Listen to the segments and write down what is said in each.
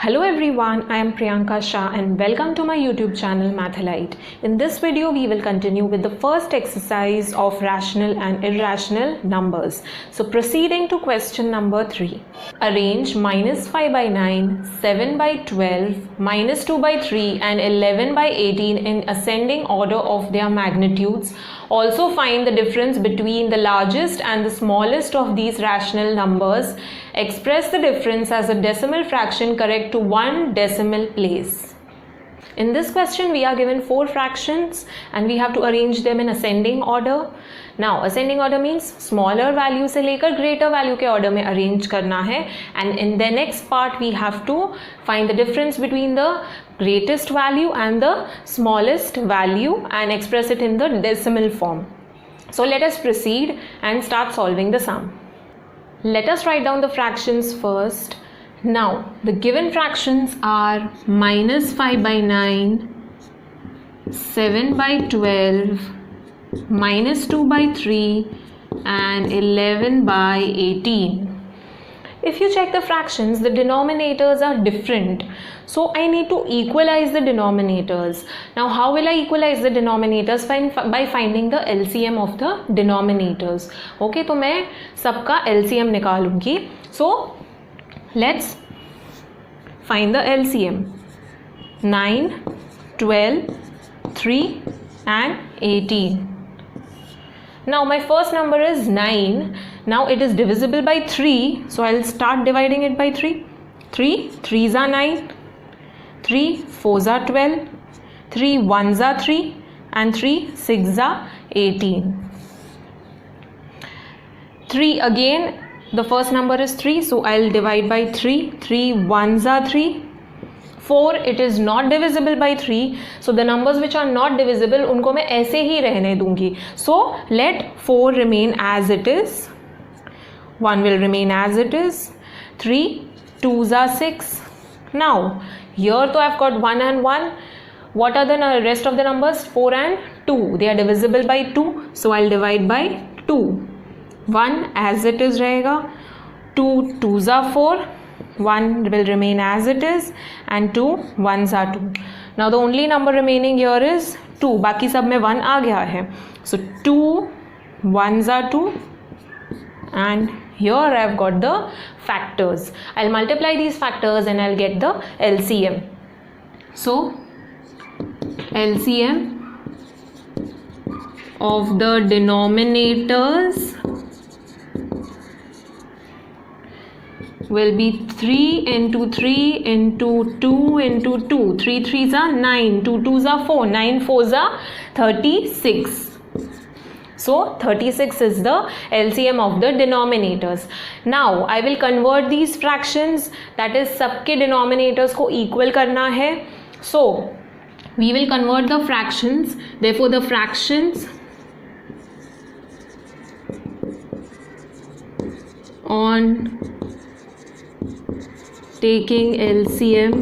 Hello everyone, I am Priyanka Shah and welcome to my YouTube channel Mathalite. In this video, we will continue with the first exercise of rational and irrational numbers. So proceeding to question number 3. Arrange minus 5 by 9, 7 by 12, minus 2 by 3 and 11 by 18 in ascending order of their magnitudes. Also find the difference between the largest and the smallest of these rational numbers. Express the difference as a decimal fraction correct to one decimal place. In this question, we are given 4 fractions and we have to arrange them in ascending order. Now, ascending order means smaller value से लेकर greater value के order में arrange करना है. And in the next part, we have to find the difference between the greatest value and the smallest value and express it in the decimal form. So let us proceed and start solving the sum. Let us write down the fractions first. Now, the given fractions are minus 5 by 9, 7 by 12, minus 2 by 3 and 11 by 18. If you check the fractions, the denominators are different. So I need to equalize the denominators. Now how will I equalize the denominators? By finding the LCM of the denominators. Okay, तो मैं सबका LCM निकालूंगी. So let's find the LCM. 9, 12, 3 and 18. Now my first number is 9. Now it is divisible by 3. So I'll start dividing it by 3. 3 3s are 9. 3 4s are 12. 3 1s are 3. And 3 6s are 18. 3 again, the first number is 3. So I'll divide by 3. 3 1s are 3. 4 it is not divisible by 3, so the numbers which are not divisible उनको मैं ऐसे ही रहने दूंगी. So let 4 remain as it is. 1 will remain as it is. 3 2s are 6. Now here तो I've got 1 and 1. What are the rest of the numbers? 4 and 2. They are divisible by 2, so I'll divide by 2. 1 as it is रहेगा. 2 2s are 4. 1 will remain as it is and 2 1s are 2. Now the only number remaining here is 2. बाकी सब में 1 आ गया है. So 2 1s are 2 and here I've got the factors. I'll multiply these factors and I'll get the LCM. So LCM of the denominators will be 3 into 3 into 2 into 2. 3 3s are 9, 2 2s are 4, 9 4s are 36. So 36 is the LCM of the denominators. Now I will convert these fractions, that is सबके denominators को equal करना है. So we will convert the fractions. Therefore the fractions on taking LCM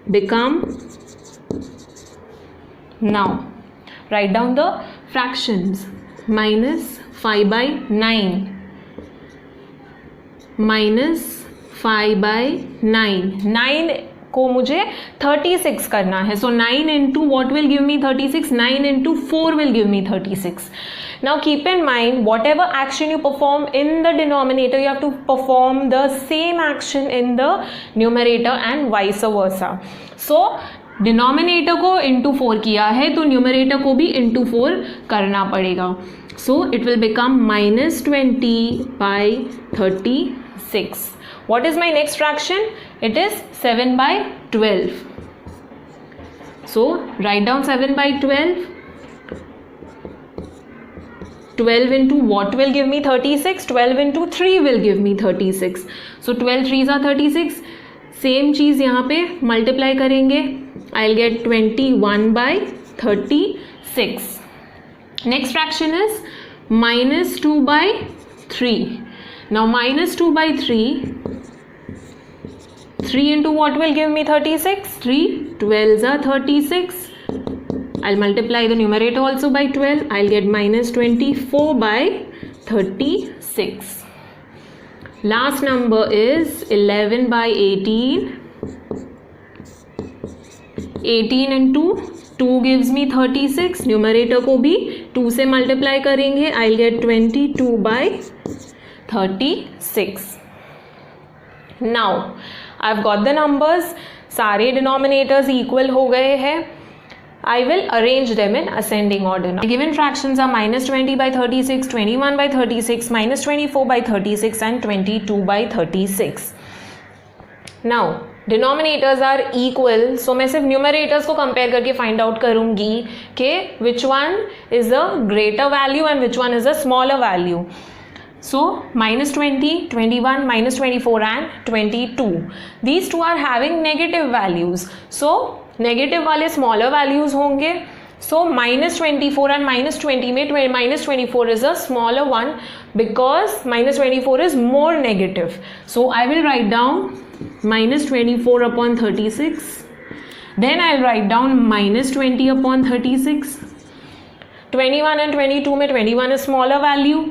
become, now write down the fractions. Minus 5 by 9, minus 5 by 9. 9 को मुझे 36 करना है. So 9 into what will give me 36? 9 into 4 will give me 36. Now keep in mind, whatever action you perform in the denominator, you have to perform the same action in the numerator and vice versa. So denominator को into 4 किया है तो numerator को भी into 4 करना पड़ेगा. So it will become minus 20 by 36. What is my next fraction? It is 7 by 12. So write down 7 by 12. 12 into what will give me 36? 12 into 3 will give me 36. So 12 3s are 36. Same चीज़ यहाँ पे multiply करेंगे. I'll get 21 by 36. Next fraction is minus 2 by 3. Now minus 2 by 3. 3 into what will give me 36? 3 12s are 36. I'll multiply the numerator also by 12. I'll get minus 24 by 36. Last number is 11 by 18. 18 into 2 gives me 36. Numerator को भी 2 से multiply करेंगे. I'll get 22 by 36. Now I've got the numbers. सारे denominators equal हो गए हैं. I will arrange them in ascending order. Now, given fractions are minus 20 by 36, 21 by 36, minus 24 by 36 and 22 by 36. Now, denominators are equal. So, मैं सिर्फ numerators को compare करके find out करूँगी कि which one is a greater value and which one is a smaller value. So, minus 20, 21, minus 24 and 22. These two are having negative values. So, negative वाले smaller values होंगे. So minus 24 and minus 20 में minus 24 is a smaller one because minus 24 is more negative. So I will write down minus 24 upon 36. Then I will write down minus 20 upon 36. 21 and 22 में 21 is smaller value.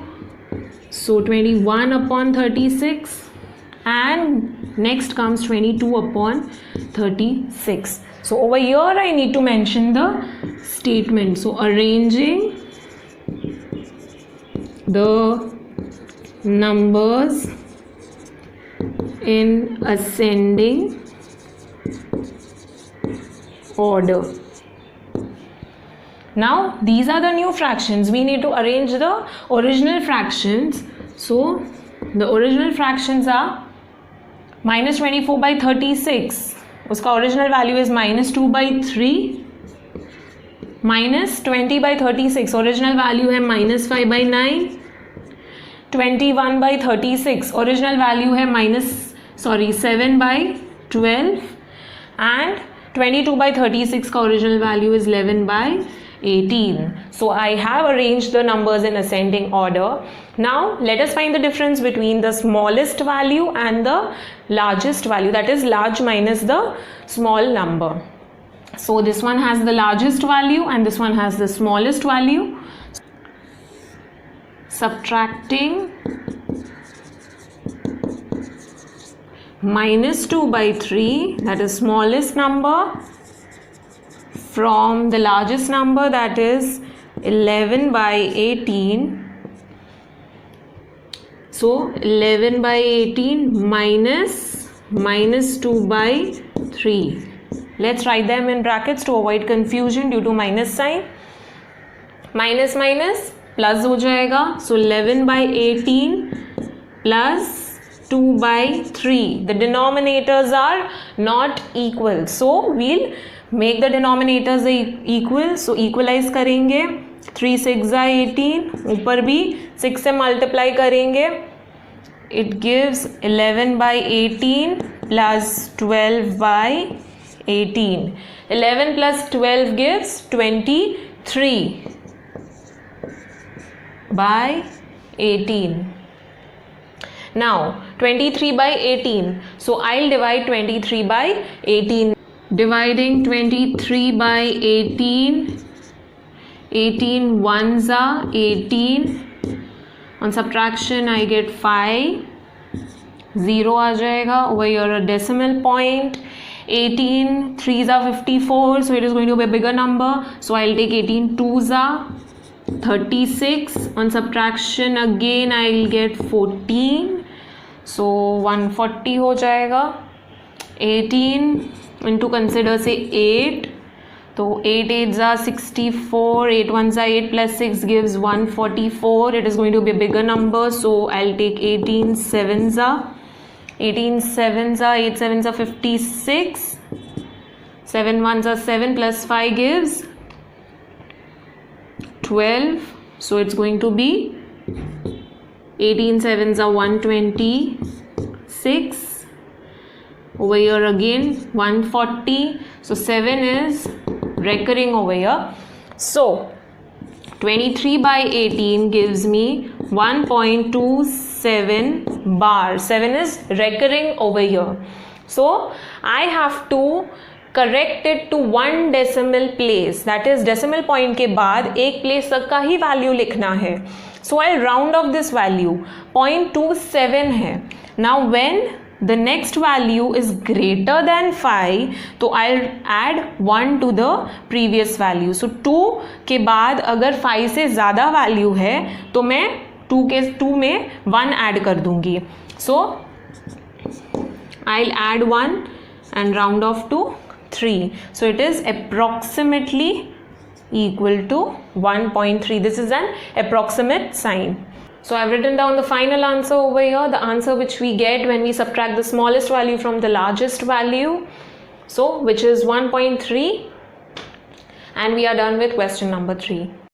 So 21 upon 36 and next comes 22 upon 36. So over here I need to mention the statement. So arranging the numbers in ascending order. Now these are the new fractions. We need to arrange the original fractions. So the original fractions are minus 24 by 36. उसका original value is minus 2 by 3. minus 20 by 36 original value है minus 5 by 9. 21 by 36 original value है7 by 12 and 22 by 36 का original value is 11 by 18. So I have arranged the numbers in ascending order. Now let us find the difference between the smallest value and the largest value, that is large minus the small number. So this one has the largest value and this one has the smallest value. Subtracting minus 2 by 3, that is smallest number, from the largest number, that is 11 by 18. So 11 by 18 minus 2 by 3. Let's write them in brackets to avoid confusion due to minus sign. Minus minus plus हो जाएगा. So 11 by 18 plus 2 by 3. The denominators are not equal. So we'll make the denominators equal. So equalize करेंगे. 3 6 18. ऊपर भी 6 से multiply करेंगे. It gives 11 by 18 plus 12 by 18. 11 plus 12 gives 23 by 18. Now 23 by 18. So I'll divide 23 by 18. Dividing 23 by 18. 18 ones are 18. On subtraction I get 5. 0 आ जाएगा. Over here a decimal point. 18 3s are 54. So it is going to be a bigger number. So I'll take 18 2s are 36. On subtraction again I will get 14. So 140 हो जाएगा. 18 into consider say 8. तो 8 8s are 64. 8 1s are 8 plus 6 gives 144. It is going to be a bigger number. So I'll take 18 7s are. 18 7s are 8 7s are 56. 7 1s are 7 plus 5 gives 12. So it's going to be 18 7s are 126. Over here again 140. So 7 is recurring over here. So 23 by 18 gives me 1.27 bar. 7 is recurring over here. So I have to correct it to one decimal place. That is decimal point के बाद एक place तक का ही value लिखना है. So I'll round off this value. 0.27 है. Now when the next value is greater than 5, तो I'll add 1 to the previous value. So 2 के बाद अगर 5 से ज़्यादा वैल्यू है तो मैं 2 में 1 ऐड कर दूंगी. So I'll add 1 and round off to 3. So it is approximately equal to 1.3. This is an approximate sign. So I've written down the final answer over here, the answer which we get when we subtract the smallest value from the largest value. So which is 1.3, and we are done with question number 3.